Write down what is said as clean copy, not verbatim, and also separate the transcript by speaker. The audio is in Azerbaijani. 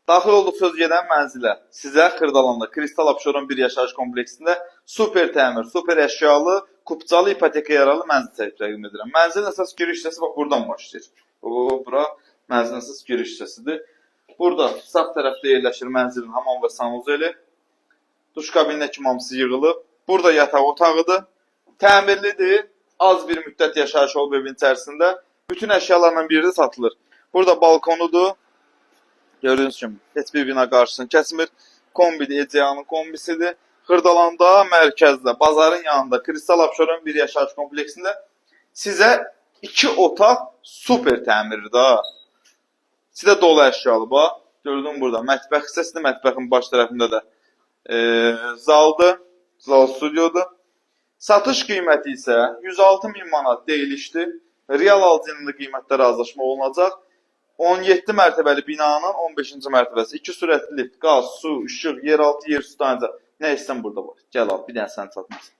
Speaker 1: Daxil olduq söz gedən mənzilə. Sizə Xırdalanda Kristal Abşeron bir yaşayış kompleksində super təmir, super əşyalı, kupçalı, ipoteka yaralı mənzil təqdim edirəm. Mənzilin əsas giriş hissəsi bax buradan başlayır. Bura mənzilin əsas giriş hissəsidir. Burada sağ tərəfdə yerləşir mənzilin hamam və sanuzeli. Duş kabininə kimi hamısı yığılıb. Burada yataq otağıdır. Təmirlidir. Az bir müddət yaşayış olub evin içərisində. Bütün əşyalarla birdə satılır. Burada balkonudur. Gördüğünüz kimi heç bir bina qarşısını kəsmir. Kombidir, Eceyanın kombisidir. Xırdalanda, mərkəzdə, bazarın yanında Kristal Abşeron bir yaşayış kompleksində sizə 2 otaq super təmirdir ha. Sizə dolu əşyalı bax. Gördüm burada. Mətbəx hissəsidir. Mətbəxin baş tərəfində də zaldır. Zal studiodur. Satış qiyməti isə 106.000 manat deyilişdir. Real alıcının qiymətdə razılaşma olunacaq. 17 mərtəbəli binanın 15-ci mərtəbəsi. 2 sürətli lift, qaz, su, işıq, yeraltı, yer su dayanacaq. Nə istəyən burada var. Gəl al, bir dənə sən çatmaz.